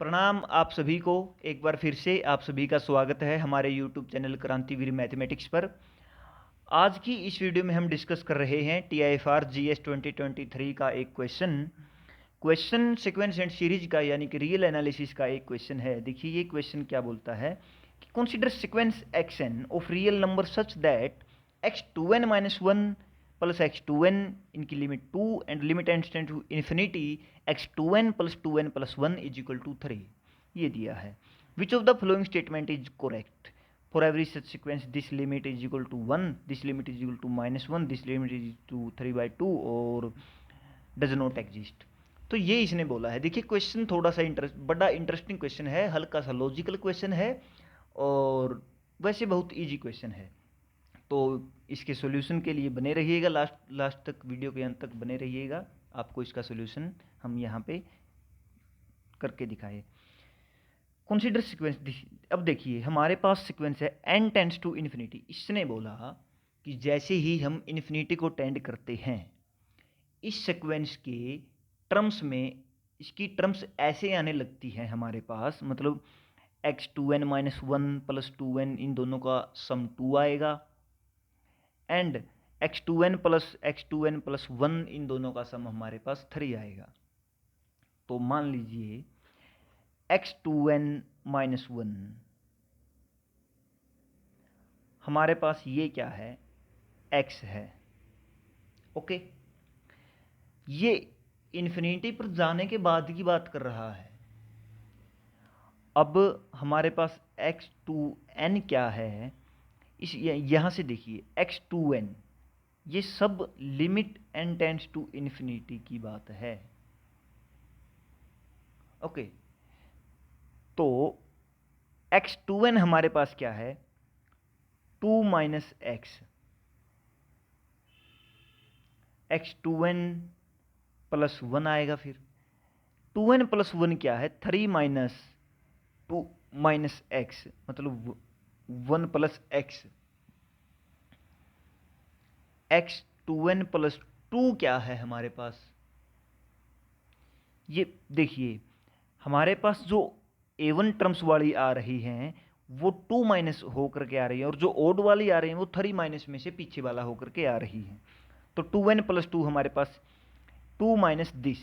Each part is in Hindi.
प्रणाम आप सभी को। एक बार फिर से आप सभी का स्वागत है हमारे YouTube चैनल क्रांतिवीर मैथमेटिक्स पर। आज की इस वीडियो में हम डिस्कस कर रहे हैं TIFR GS 2023 का एक क्वेश्चन सीक्वेंस एंड सीरीज का, यानी कि रियल एनालिसिस का एक क्वेश्चन है। देखिए ये क्वेश्चन क्या बोलता है कि consider sequence xn of real number such that x2n minus 1 plus x2n इनकी limit 2 and limit tends to infinity x2n plus 2n plus 1 is equal to 3। ये दिया है। Which of the following statement is correct? For every such sequence this limit is equal to 1, this limit is equal to -1, this limit is to 3/2 और डज नॉट एग्जिस्ट। तो ये इसने बोला है। देखिए क्वेश्चन थोड़ा सा बड़ा इंटरेस्टिंग क्वेश्चन है, हल्का सा लॉजिकल क्वेश्चन है और वैसे बहुत इजी क्वेश्चन है। तो इसके सॉल्यूशन के लिए बने रहिएगा, लास्ट तक, वीडियो के अंत तक बने रहिएगा। आपको इसका सॉल्यूशन हम यहाँ पे करके दिखाए। Consider sequence. अब देखिए हमारे पास सीक्वेंस है n टेंड्स टू इन्फिनिटी। इसने बोला कि जैसे ही हम इन्फिनिटी को टेंड करते हैं, इस सीक्वेंस के टर्म्स में इसकी टर्म्स ऐसे आने लगती हैं हमारे पास, मतलब x2n माइनस 1 प्लस 2n इन दोनों का सम 2 आएगा एंड x2n प्लस 1 इन दोनों का सम हमारे पास 3 आएगा। तो मान लीजिए x2n माइनस 1 हमारे पास ये क्या है, x है। ओके, ये इन्फिनिटी पर जाने के बाद की बात कर रहा है। अब हमारे पास x2n क्या है, इस यहाँ से देखिए x2n, ये सब limit n tends to infinity की बात है। ओके, तो x2n हमारे पास क्या है, 2 माइनस x, x2n प्लस 1 आएगा। फिर 2n प्लस 1 क्या है, 3 माइनस 2 माइनस x, मतलब 1 प्लस x। x2n प्लस 2 क्या है हमारे पास, ये देखिए हमारे पास जो A1 टर्म्स वाली आ रही हैं वो 2 माइनस होकर के आ रही है, और जो ओड वाली आ रही है वो 3 माइनस में से पीछे वाला होकर के आ रही है। तो 2n प्लस 2 हमारे पास 2 माइनस दिस,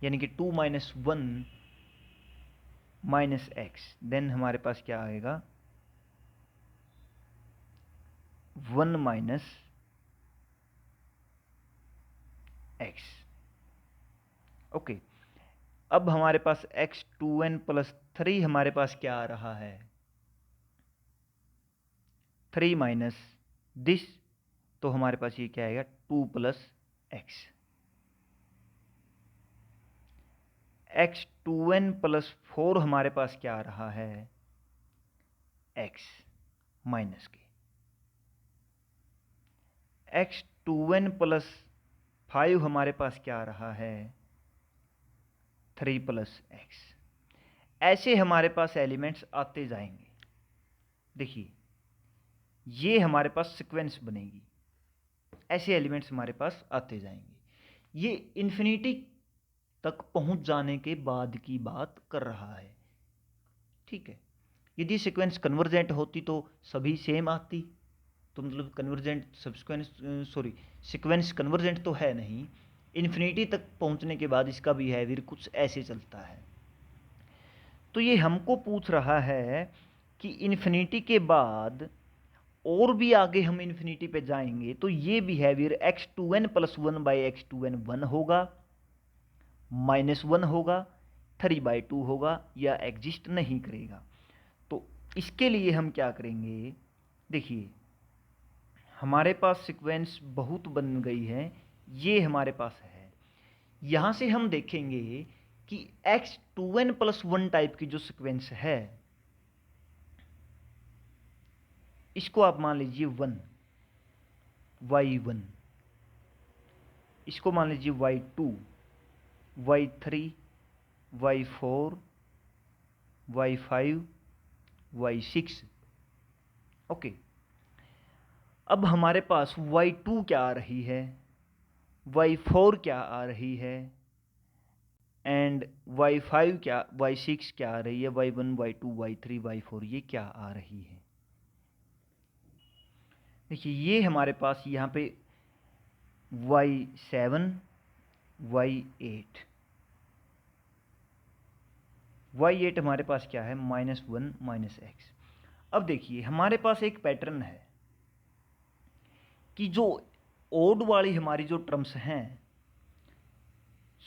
यानी कि 2 माइनस 1 माइनस x, देन हमारे पास क्या आएगा, 1 माइनस x। ओके, अब हमारे पास x2n प्लस 3 हमारे पास क्या आ रहा है, 3 माइनस दिस, तो हमारे पास ये क्या आएगा, 2 प्लस x। x2n प्लस 4 हमारे पास क्या आ रहा है, x माइनस के। x2n प्लस 5 हमारे पास क्या आ रहा है, 3 प्लस x। ऐसे हमारे पास एलिमेंट्स आते जाएंगे। देखिए ये हमारे पास सीक्वेंस बनेगी, ऐसे एलिमेंट्स हमारे पास आते जाएंगे। ये इन्फिनिटी तक पहुंच जाने के बाद की बात कर रहा है। ठीक है, यदि सीक्वेंस कन्वर्जेंट होती तो सभी सेम आती, तो मतलब कन्वर्जेंट सीक्वेंस कन्वर्जेंट तो है नहीं। इन्फिनिटी तक पहुंचने के बाद इसका बिहेवियर कुछ ऐसे चलता है। तो ये हमको पूछ रहा है कि इन्फिनिटी के बाद और भी आगे हम इन्फिनिटी पे जाएंगे तो ये behaviour x2n plus 1 by x2n 1 होगा, -1 होगा, 3/2 होगा, या एग्जिस्ट नहीं करेगा। तो इसके लिए हम क्या करेंगे, देखिए हमारे पास सीक्वेंस बहुत बन गई है, ये हमारे पास है। यहाँ से हम देखेंगे कि x2n प्लस 1 टाइप की जो सीक्वेंस है, इसको आप मान लीजिए 1, y1, इसको मान लीजिए y2, y3, y4, y5, y6। Okay, अब हमारे पास y2 क्या आ रही है, y4 क्या आ रही है, एंड y5 क्या, y6 क्या आ रही है, y1 y2 y3 y4 ये क्या आ रही है। देखिए ये हमारे पास यहाँ पे y7 y8 y8 हमारे पास क्या है, -1 -x। अब देखिए हमारे पास एक पैटर्न है कि जो ओड वाली हमारी जो टर्म्स हैं,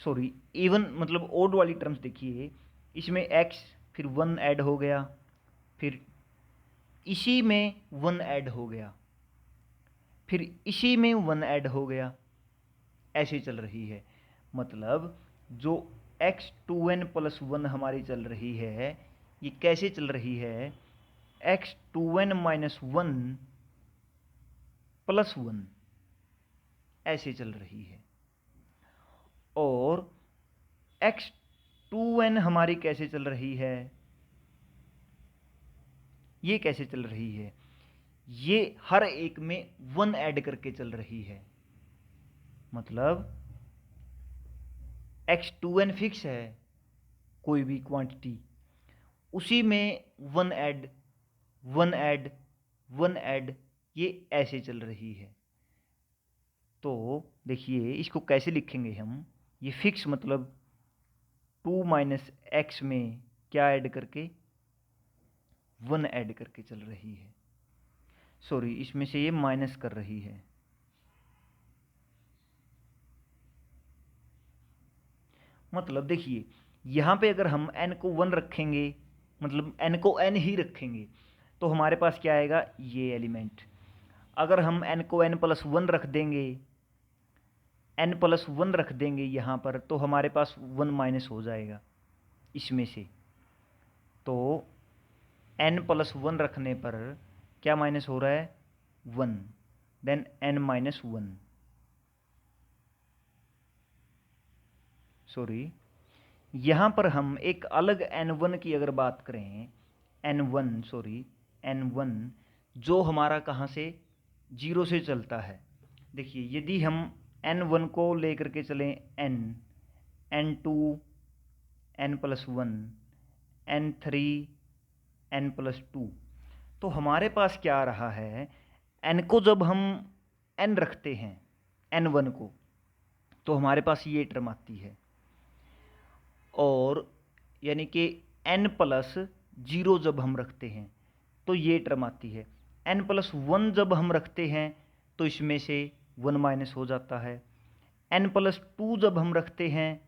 सॉरी इवन मतलब ओड वाली टर्म्स, देखिए इसमें x फिर 1 ऐड हो गया, फिर इसी में 1 ऐड हो गया, फिर इसी में 1 ऐड हो गया, ऐसे चल रही है। मतलब जो x2n+1 हमारी चल रही है, ये कैसे चल रही है, x2n-1 +1 ऐसे चल रही है। और x2n हमारी कैसे चल रही है, ये कैसे चल रही है, ये हर एक में 1 ऐड करके चल रही है। मतलब x2n फिक्स है, कोई भी क्वांटिटी, उसी में 1 ऐड 1 ऐड 1 ऐड, ये ऐसे चल रही है। तो देखिए इसको कैसे लिखेंगे हम, ये फिक्स मतलब 2 - x में क्या ऐड करके, 1 ऐड करके चल रही है। सॉरी इसमें से ये माइनस कर रही है। मतलब देखिए यहाँ पे अगर हम n को 1 रखेंगे, मतलब n को n ही रखेंगे, तो हमारे पास क्या आएगा, ये एलिमेंट। अगर हम n को n+1 रख देंगे, n+1 रख देंगे यहाँ पर, तो हमारे पास 1 माइनस हो जाएगा इसमें से। तो n+1 रखने पर क्या माइनस हो रहा है, 1, देन n-1, सॉरी यहाँ पर हम एक अलग n1 की अगर बात करें, n1 जो हमारा कहाँ से, 0 से चलता है। देखिए यदि हम n1 को लेकर के चलें n, n2 n+1, n3 n+2, तो हमारे पास क्या आ रहा है, n को जब हम n रखते हैं n1 को, तो हमारे पास ये टर्म आती है। और यानी कि n+0 जब हम रखते हैं तो ये टर्म आती है। n+1 जब हम रखते हैं तो इसमें से 1 माइनस हो जाता है। n+2 जब हम रखते हैं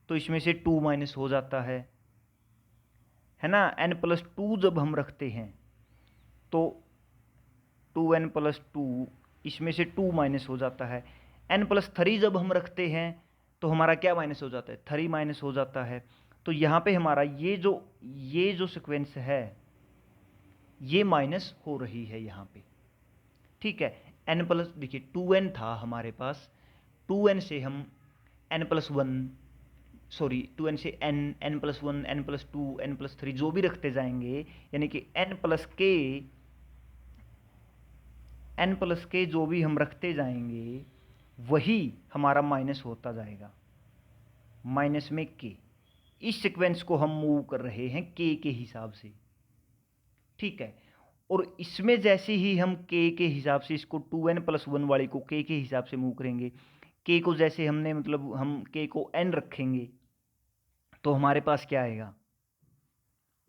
तो इसमें से 2 माइनस हो जाता है ना। n+2 जब हम रखते हैं तो 2n+2 इसमें से 2 माइनस हो जाता है। n+3 जब हम रखते हैं तो हमारा क्या माइनस हो जाता है, 3 माइनस हो जाता है। तो यहाँ पे हमारा ये जो सीक्वेंस है ये माइनस हो रही है यहाँ पे, ठीक है। देखिए 2n था हमारे पास, 2n से हम n+1, सॉरी 2n से n+1 n+2 n+3 जो भी रखते जाएंगे, यानी कि n+k जो भी हम रखते जाएंगे वही हमारा माइनस होता जाएगा, माइनस में k। इस सीक्वेंस को हम मूव कर रहे हैं k के हिसाब से, ठीक है। और इसमें जैसे ही हम k के हिसाब से इसको 2n+1 वाली को k के हिसाब से मूव करेंगे, k को जैसे हमने मतलब हम k को n रखेंगे तो हमारे पास क्या आएगा,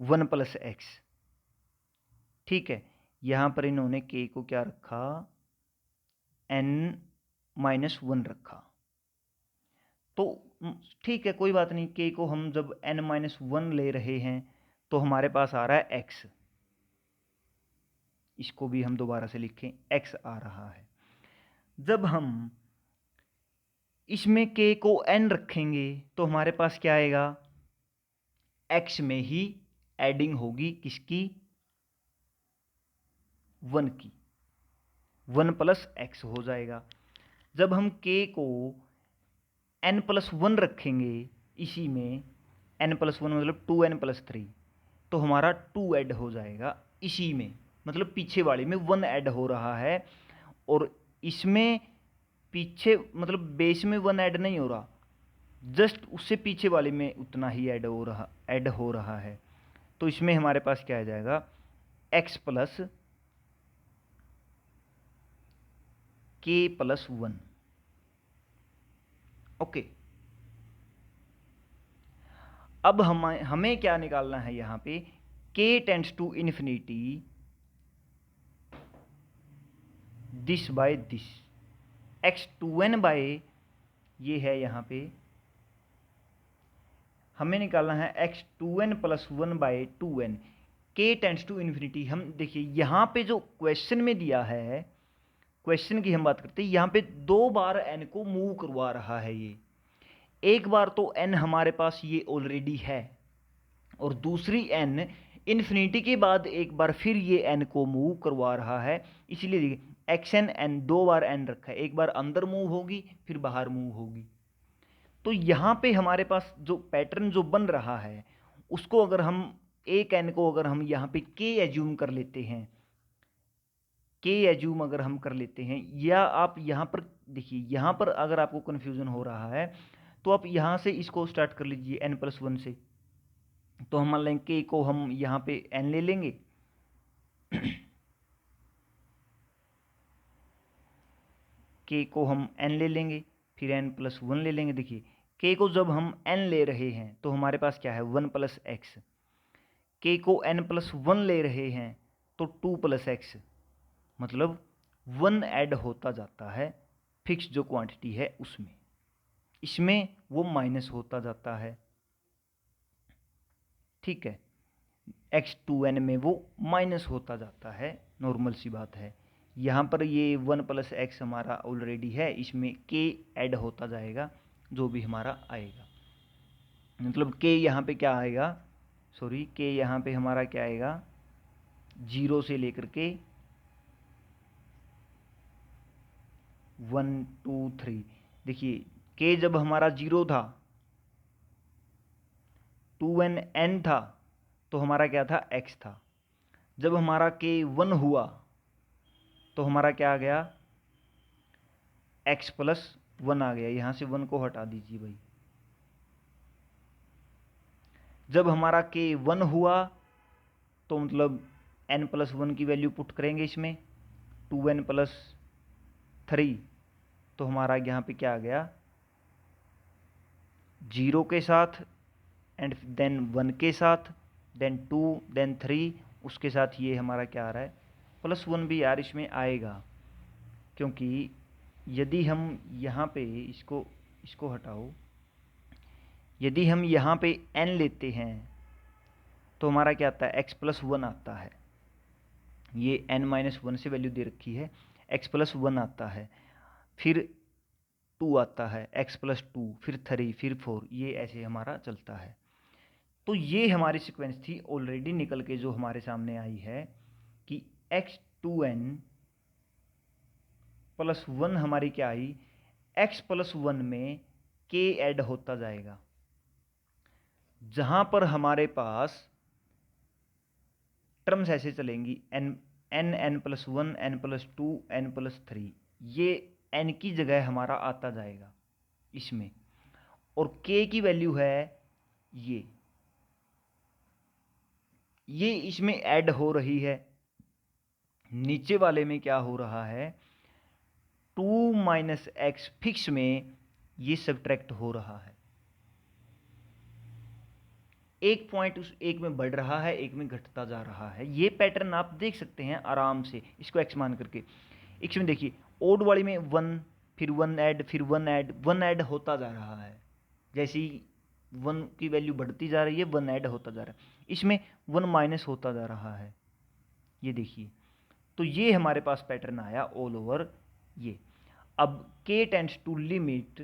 1 + x, ठीक है। यहाँ पर इन्होंने k को क्या रखा, n-1 रखा। तो ठीक है कोई बात नहीं, k को हम जब n-1 ले रहे हैं तो हमारे पास आ रहा है x। इसको भी हम दोबारा से लिखें, x आ रहा है। जब हम इसमें k को n रखेंगे तो हमारे पास क्या आएगा, x में ही एडिंग होगी किसकी, 1 की, 1 + x हो जाएगा। जब हम k को n+1 रखेंगे इसी में, n+1 मतलब 2n+3, तो हमारा 2 ऐड हो जाएगा इसी में, मतलब पीछे वाली में 1 ऐड हो रहा है। और इसमें पीछे मतलब बेस में 1 ऐड नहीं हो रहा, जस्ट उससे पीछे वाले में उतना ही ऐड हो रहा है। तो इसमें हमारे पास क्या आ जाएगा, x plus k plus 1। Okay, अब हमें क्या निकालना है यहाँ पे, k tends to infinity this by this, x2n by, ये है यहाँ पे हमें निकालना है x2n plus 1 by 2n, k tends to infinity. हम देखिए यहाँ पे जो क्वेश्चन में दिया है, क्वेश्चन की हम बात करते हैं, यहाँ पे 2 बार n को मूव करवा रहा है ये। एक बार तो n हमारे पास ये ऑलरेडी है, और दूसरी n इन्फिनिटी के बाद एक बार फिर ये n को मूव करवा रहा है। इसलिए देखिए xn n 2 बार n रखा है, एक बार अंदर मूव होगी फिर बाहर मूव होगी। तो यहाँ पे हमारे पास जो पैटर्न जो बन रहा है उसको अगर हम एक n को अगर हम यहाँ पे k एज्यूम कर लेते हैं, k एज्यूम अगर हम कर लेते हैं, या आप यहाँ पर देखिए, यहाँ पर अगर आपको कन्फ्यूजन हो रहा है तो आप यहाँ से इसको स्टार्ट कर लीजिए n प्लस 1 से। तो हम मान लेंगे k को हम यहाँ पे n ले लेंगे, k को हम n ले लेंगे, फिर n प्लस 1 ले लेंगे। देखिए k को जब हम n ले रहे हैं तो हमारे पास क्या है 1 प्लस एक्स, k को n प्लस 1 ले रहे हैं तो 2 प्लस एक्स, मतलब 1 ऐड होता जाता है फिक्स जो क्वांटिटी है उसमें, इसमें वो माइनस होता जाता है। ठीक है, x2n में वो माइनस होता जाता है, नॉर्मल सी बात है। यहाँ पर ये 1 प्लस एक्स हमारा ऑलरेडी है, इसमें k ऐड होता जाएगा जो भी हमारा आएगा, मतलब k यहाँ पे क्या आएगा, सॉरी k यहाँ पे हमारा क्या आएगा, 0 से लेकर के 1 2 3। देखिए k जब हमारा 0 था, 2n n था, तो हमारा क्या था, x था। जब हमारा k 1 हुआ तो हमारा क्या आ गया, x प्लस 1 आ गया। यहाँ से 1 को हटा दीजिए भाई। जब हमारा k 1 हुआ तो मतलब n प्लस 1 की वैल्यू पुट करेंगे इसमें, 2n प्लस 3, तो हमारा यहाँ पे क्या आ गया, 0 के साथ एंड देन 1 के साथ, देन 2, देन 3, उसके साथ ये हमारा क्या आ रहा है, प्लस 1 भी यार इसमें आएगा, क्योंकि यदि हम यहाँ पे इसको हटाओ, यदि हम यहाँ पे n लेते हैं तो हमारा क्या आता है, x प्लस 1 आता है। ये n माइनस 1 से वैल्यू दे रखी है, x प्लस 1 आता है, फिर 2 आता है, x प्लस 2, फिर 3, फिर 4, ये ऐसे हमारा चलता है। तो ये हमारी सीक्वेंस थी ऑलरेडी निकल के जो हमारे सामने आई है कि x2n प्लस 1 हमारी क्या आई, x प्लस 1 में k ऐड होता जाएगा, जहां पर हमारे पास टर्म्स ऐसे चलेंगी n plus 1, n plus 2, n plus 3, ये n की जगह हमारा आता जाएगा इसमें, और k की वैल्यू है ये इसमें ऐड हो रही है। नीचे वाले में क्या हो रहा है, 2 माइनस एक्स फिक्स में ये सब्ट्रैक्ट हो रहा है। एक पॉइंट उस एक में बढ़ रहा है, एक में घटता जा रहा है। ये पैटर्न आप देख सकते हैं आराम से, इसको एक्स मान करके। इसमें देखिए ओड वाली में 1, फिर 1 ऐड, फिर 1 ऐड, 1 ऐड होता जा रहा है, जैसे ही 1 की वैल्यू बढ़ती जा रही है 1 ऐड होता जा रहा है। इसमें 1 माइनस होता जा रहा है, ये देखिए। तो ये हमारे पास पैटर्न आया ऑल ओवर ये। अब k tends to limit,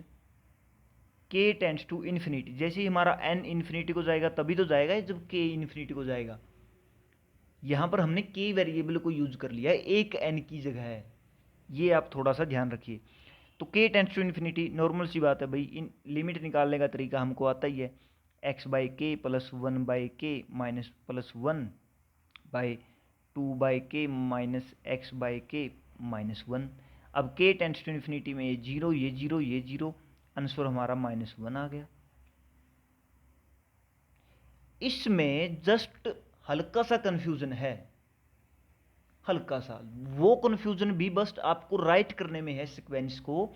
k tends to infinity, जैसे ही हमारा n इन्फिनिटी को जाएगा तभी तो जाएगा जब k इन्फिनिटी को जाएगा। यहाँ पर हमने k वेरिएबल को यूज कर लिया है, एक n की जगह है, ये आप थोड़ा सा ध्यान रखिए। तो k tends to infinity, normal सी बात है भाई, इन लिमिट निकालने का तरीका हमको आता ही है, x बाई के प्लस 1 बाई के माइनस प्लस 1 बाई 2 बाई के माइनस एक्स बाई के माइनस 1। अब k टेंड्स टू इन्फिनिटी में ये 0, ये 0, ये 0, आंसर हमारा -1 आ गया। इसमें जस्ट हल्का सा कंफ्यूजन है, हल्का सा। वो कंफ्यूजन भी बस आपको राइट करने में है, सीक्वेंस को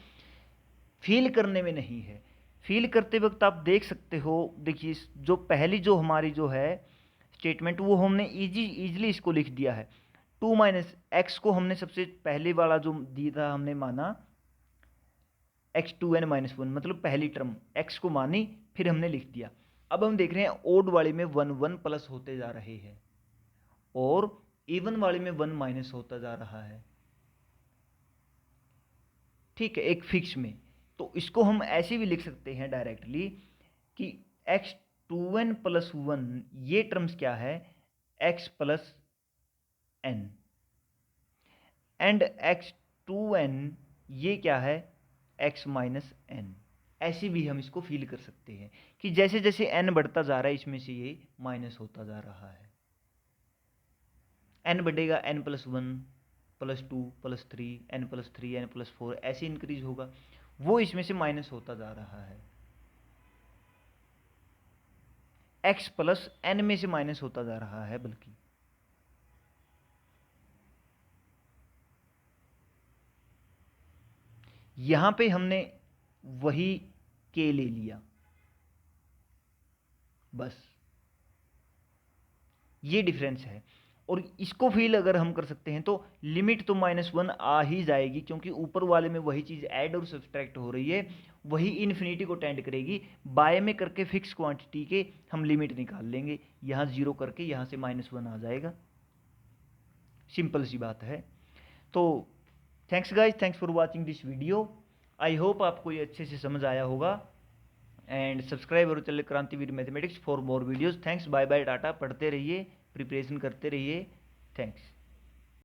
फील करने में नहीं है। फील करते वक्त आप देख सकते हो, देखिए जो पहली जो हमारी जो है स्टेटमेंट, वो हमने इजीली इसको लिख दिया है। 2 माइनस एक्स को हमने सबसे पहले वाला जो दिया था, हमने माना x2n -1, मतलब पहली टर्म x को मानी, फिर हमने लिख दिया। अब हम देख रहे हैं ओड वाले में 1 1 प्लस होते जा रहे हैं और इवन वाले में 1 माइनस होता जा रहा है। ठीक है, एक फिक्स में। तो इसको हम ऐसे भी लिख सकते हैं डायरेक्टली कि x2n + 1 ये टर्म्स क्या है, x + n, एंड x2n ये क्या है, x - n। ऐसे भी हम इसको फील कर सकते हैं कि जैसे जैसे n बढ़ता जा रहा है, इसमें से ये माइनस होता जा रहा है। n बढ़ेगा, n + 1 + 2 + 3, n + 3, n + 4 ऐसे इंक्रीज होगा, वो इसमें से माइनस होता जा रहा है। x + n में से माइनस होता जा रहा है, बल्कि यहां पे हमने वही k ले लिया, बस ये डिफरेंस है। और इसको फील अगर हम कर सकते हैं तो लिमिट तो -1 आ ही जाएगी, क्योंकि ऊपर वाले में वही चीज़ ऐड और सब्सट्रैक्ट हो रही है, वही इन्फिनिटी को टेंड करेगी। बाय में करके फिक्स क्वांटिटी के हम लिमिट निकाल लेंगे, यहाँ 0 करके यहाँ से -1 आ जाएगा। सिंपल सी बात है। तो thanks guys, thanks for watching this video. I hope आपको ये अच्छे से समझ आया होगा। एंड सब्सक्राइब और channel Krantiveer mathematics for more videos. Thanks, bye bye, tata. पढ़ते रहिए, प्रिपरेशन करते रहिए। थैंक्स।